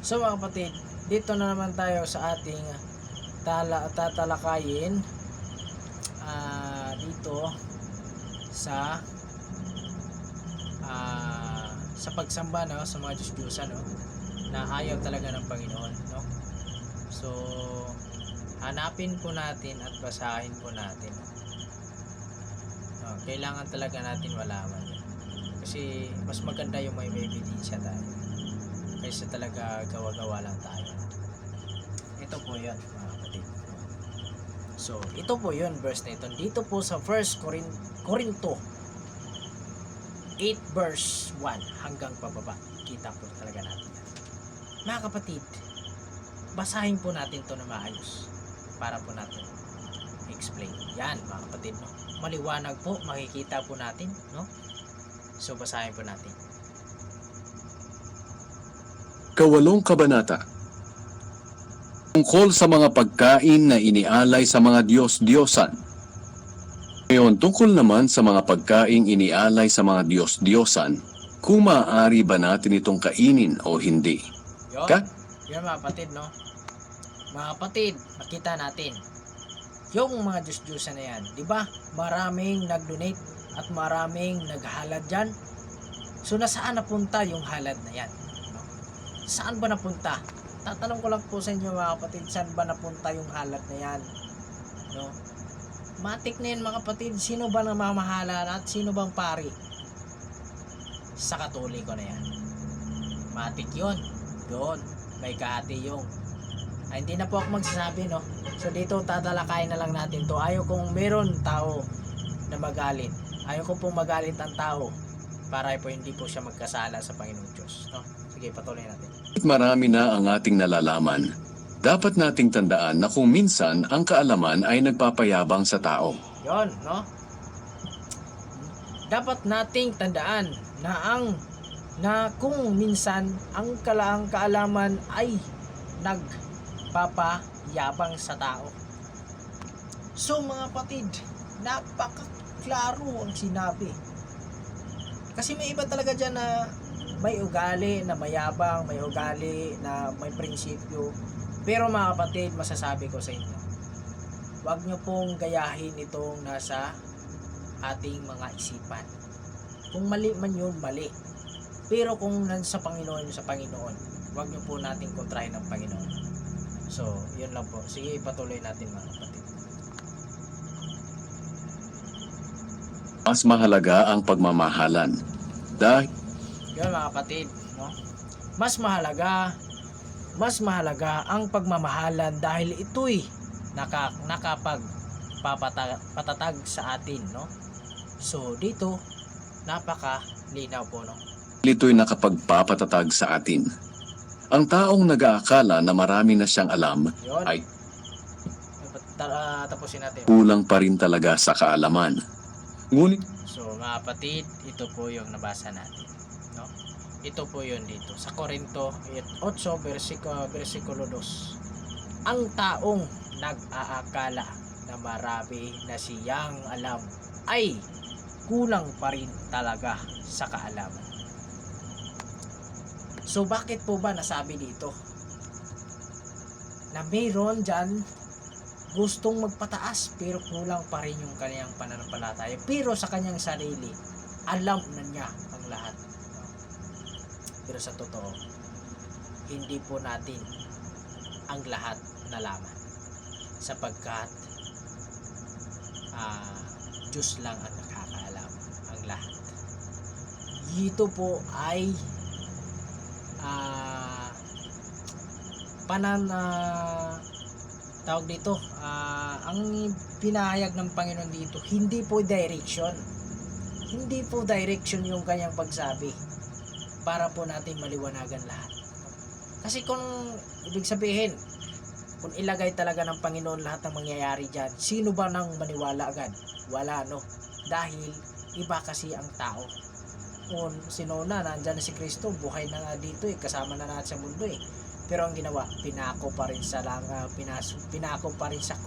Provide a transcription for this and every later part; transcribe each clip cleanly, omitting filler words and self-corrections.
So mga kapatid, dito na naman tayo sa ating tatalakayin dito sa pagsamba, no, sa mga Diyos-Diyosan, no, na ayaw talaga ng Panginoon, no. So hanapin po natin at basahin po natin, no. Kailangan talaga natin malaman yun. Kasi mas maganda yung may ebidensya tayo kaysa talaga gawa-gawa lang tayo. Ito po yun mga kapatid. So ito po yun, verse na ito. Dito po sa 1 Corinto 8 verse 1 hanggang pababa, kita po talaga natin yan. Mga kapatid, basahin po natin to na maayos para po natin explain yan mga kapatid, no? Maliwanag po, makikita po natin, no? So basahin po natin. Kawalong kabanata. Tungkol sa mga pagkain na inialay sa mga Diyos-Diyosan. Ngayon, tungkol naman sa mga pagkain inialay sa mga Diyos-Diyosan, kung maaari ba natin itong kainin o hindi? Yun, yun mga kapatid, no? Mga kapatid, makita natin yung mga Diyos-Diyosan na yan, di ba? Maraming nag-donate at maraming naghalad dyan. So nasaan napunta yung halad na yan, no? Saan ba napunta? Tatanong ko lang po sa inyo mga kapatid, saan ba napunta yung halad na yan, no? Matik na yan mga kapatid. Sino ba namamahala at sino bang pari? Sa Katoliko na yan. Matik yun. Doon may kahati yung hindi na po ako magsasabi, no? So dito tatalakayin na lang natin to. Ayaw kong meron tao na magalit. Ayaw ko pong magalit ang tao para po hindi po siya magkasala sa Panginoong Diyos, no? Sige, patuloy natin. Marami na ang ating nalalaman. Dapat nating tandaan na kung minsan ang kaalaman ay nagpapayabang sa tao. Yon, no? Dapat nating tandaan na kung minsan ang kaalaman ay nagpapayabang sa tao. So mga kapatid, napakaklaro ang sinabi. Kasi may iba talaga dyan na may ugali na mayabang, may ugali na may prinsipyo. Pero mga kapatid, masasabi ko sa inyo, huwag nyo pong gayahin itong nasa ating mga isipan. Kung mali man yun, mali. Pero kung nasa Panginoon, sa Panginoon, huwag nyo po natin kontrahin ng Panginoon. So, yun lang po. Sige, ipatuloy natin mga kapatid. Mas mahalaga ang pagmamahalan. Dahil Yun mga kapatid, no? Mas mahalaga ang pagmamahalan dahil ito'y nakapagpatatag sa atin, no? So dito napakalinaw po, no? ito'y nakapagpapatatag sa atin. Ang taong nag-aakala na marami na siyang alam Yun. ay Tapusin natin. kulang pa rin talaga sa kaalaman. Ngunit So mga kapatid, ito po yung nabasa natin, no? Ito po yun dito sa Corinto 8 versikulo 2. Ang taong nag-aakala na marami na siyang alam ay kulang pa rin talaga sa kaalaman. So bakit po ba nasabi dito na mayroon dyan gustong magpataas pero kulang pa rin yung kanyang pananampalataya, pero sa kanyang sarili alam na niya ang lahat, no? Pero sa totoo, hindi po natin ang lahat nalaman sapagkat Diyos lang ang nakakaalam ang lahat. Ito po ay tawag dito, ang pinahayag ng Panginoon dito, hindi po direction yung kanyang pagsabi para po natin maliwanagan lahat. Kasi kung ibig sabihin, kung ilagay talaga ng Panginoon lahat ng mangyayari dyan, sino ba nang maniwala agad? Wala, no? Dahil iba kasi ang tao. Kung sinuna, nandyan na si Kristo, buhay na nga dito, kasama na natin sa mundo eh. Pero ang ginawa, pinako pa rin sa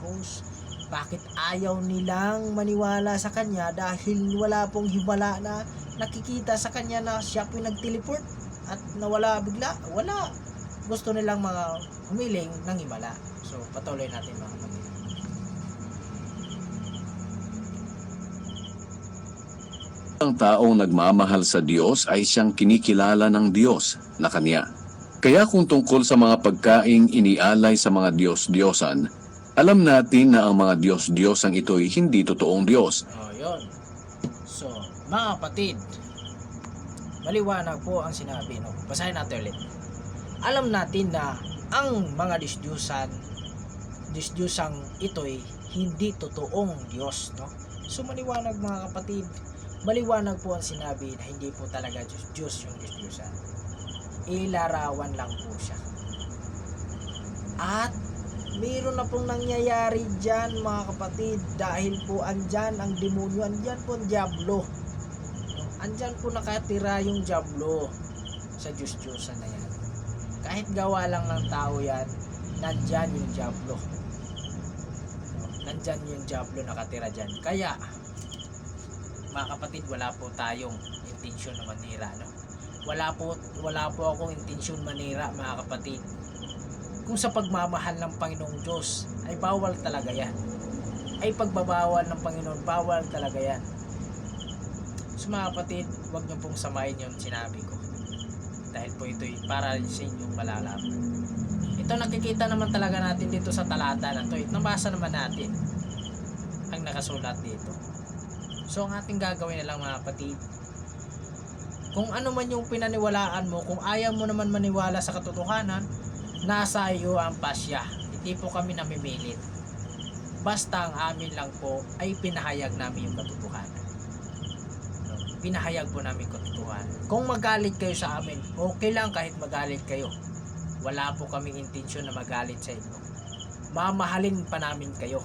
krus. Bakit ayaw nilang maniwala sa kanya? Dahil wala pong himala na nakikita sa kanya na siya po nag-teleport at nawala bigla. Wala. gusto nilang mga humiling ng himala. So patuloy natin mga kapatid. Ang taong nagmamahal sa Diyos ay siyang kinikilala ng Diyos na Kanya. Kaya kung tungkol sa mga pagkaing inialay sa mga Diyos-Diyosan, alam natin na ang mga Diyos-Diyosang ito'y hindi totoong Diyos. Yun. So, mga kapatid, maliwanag po ang sinabi, no? Basahin natin ulit. Alam natin na ang mga Diyos-Diyosang ito'y hindi totoong Diyos, no? So, maliwanag mga kapatid, maliwanag po ang sinabi na hindi po talaga Diyos yung Diyos-Diyosan. Ilarawan lang po siya. At mayroon na pong nangyayari dyan mga kapatid, dahil po andyan ang demonyo, andyan po ang Diablo. Andyan po nakatira yung Diablo sa Diyos-Diyosan na yan. Kahit gawa lang ng tao yan, nandyan yung Diablo. Nandyan yung Diablo nakatira dyan. Kaya mga kapatid, wala po tayong intensyon na manira, no? Wala po akong intensyon manira mga kapatid. Kung sa pagmamahal ng Panginoong Diyos ay bawal talaga yan, ay pagbabawal ng Panginoon, bawal talaga yan. So mga kapatid, huwag niyo pong samayin yung sinabi ko, dahil po ito'y para sa inyong malalaman. Ito nakikita naman talaga natin dito sa talata na ito. Nabasa naman natin ang nakasulat dito. So ang ating gagawin na lang mga kapatid, kung ano man yung pinaniwalaan mo, kung ayaw mo naman maniwala sa katotohanan, nasa iyo ang pasya. Hindi po kami namimilit. Basta ang amin lang po ay pinahayag namin yung katotohanan. No? Pinahayag po namin katotohanan. Kung magalit kayo sa amin, okay lang kahit magalit kayo. Wala po kaming intensyon na magalit sa inyo. Mamahalin pa namin kayo.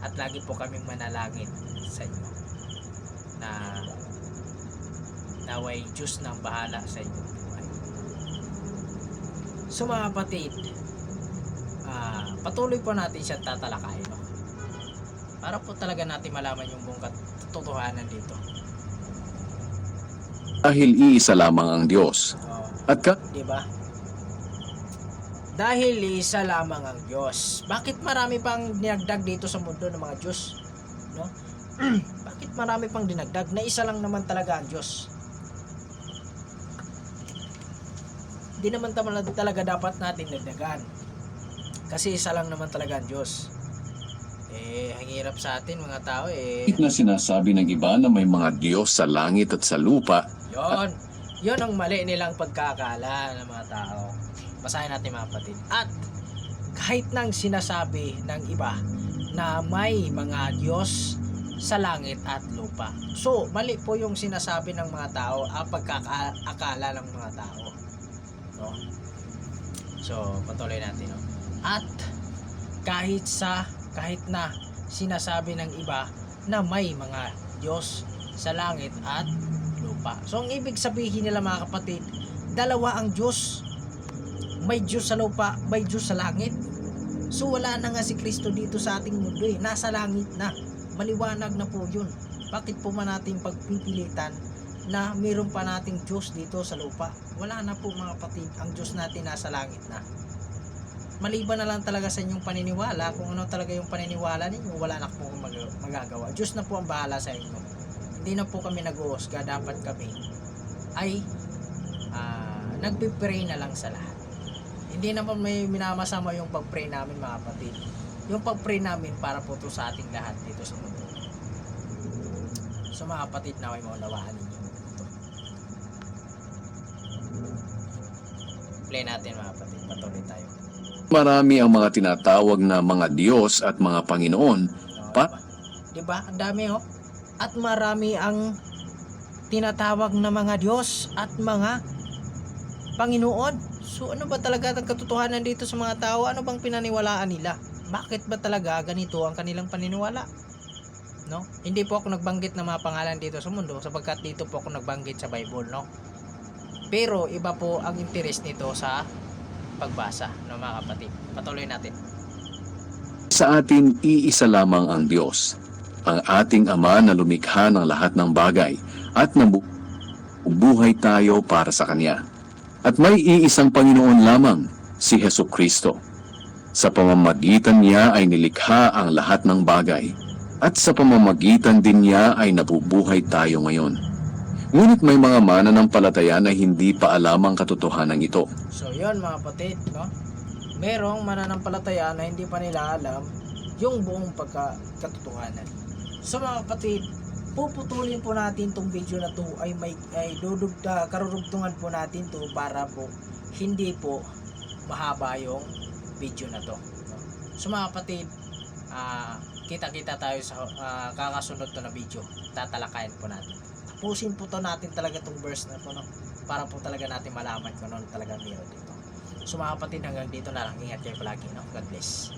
At lagi po kaming manalangin sa inyo na naway Diyos nang bahala sa inyong buhay. So mga kapatid, patuloy po natin siyang tatalakayin, no? Para po talaga natin malaman yung buong katotohanan dito. Dahil iisa lamang ang Diyos. At Diba? Dahil isa lamang ang Diyos. Bakit marami pang dinagdag dito sa mundo ng mga Diyos? No? Bakit marami pang dinagdag na isa lang naman talaga ang Diyos? Hindi naman talaga dapat natin dagdagan. Kasi isa lang naman talaga ang Diyos. Ang hirap sa atin mga tao na sinasabi ng iba na may mga Diyos sa langit at sa lupa. Yon ang mali nilang pagkakala ng mga tao. Basahin natin mga kapatid. At kahit nang sinasabi ng iba na may mga Diyos sa langit at lupa. So, mali po yung sinasabi ng mga tao, ang pagkakaakala ng mga tao. No? So, patuloy natin. No? At kahit na sinasabi ng iba na may mga Diyos sa langit at lupa. So, ang ibig sabihin nila mga kapatid, dalawa ang Diyos. May Diyos sa lupa, may Diyos sa langit. So, wala na nga si Kristo dito sa ating mundo eh. Nasa langit na. Maliwanag na po yun. Bakit po man natin pagpipilitan na mayroon pa nating Diyos dito sa lupa? Wala na po mga kapatid. Ang Diyos natin nasa langit na. Maliban na lang talaga sa inyong paniniwala. Kung ano talaga yung paniniwala ninyo, wala na po magagawa. Diyos na po ang bahala sa inyo. Hindi na po kami nag-uusga. Dapat kami ay nagpipray na lang sa lahat. Hindi naman may minamasama yung pag-pray namin mga kapatid. Yung pag-pray namin para po to sa ating lahat dito sa mundo. So mga kapatid, naway maunawaan ninyo ito. Play natin mga kapatid. Patuloy tayo. Marami ang mga tinatawag na mga Diyos at mga Panginoon. Diba? Ang dami At marami ang tinatawag na mga Diyos at mga Panginoon. So ano ba talaga ang katotohanan dito sa mga tao? Ano bang pinaniwalaan nila? Bakit ba talaga ganito ang kanilang paniniwala? No? Hindi po ako nagbanggit ng mga pangalan dito sa mundo sapagkat dito po ako nagbanggit sa Bible, no? Pero iba po ang interest nito sa pagbasa, no mga kapatid. Patuloy natin. Sa atin, iisa lamang ang Diyos, ang ating Ama na lumikha ng lahat ng bagay at nabubuhay tayo para sa Kanya. At may iisang Panginoon lamang, si Hesus Kristo. Sa pamamagitan niya ay nilikha ang lahat ng bagay, at sa pamamagitan din niya ay nabubuhay tayo ngayon. Ngunit may mga mananampalataya na hindi pa alam ang katotohanan ito. So yun mga kapatid, no? Merong mananampalataya na hindi pa nila alam yung buong pagkatotohanan. So mga kapatid, puputulin po natin tong video na to ay karurugtungan po natin to para po hindi po mahaba yung video na to, no? So mga kapatid, kita-kita tayo sa kakasunod to na video. Tatalakayan po natin. Tapusin po to natin talaga tong verse na to, no? Para po talaga natin malaman kung ano talaga meron dito. So mga kapatid, hanggang dito na lang. Ingat kayo palagi, no? God bless.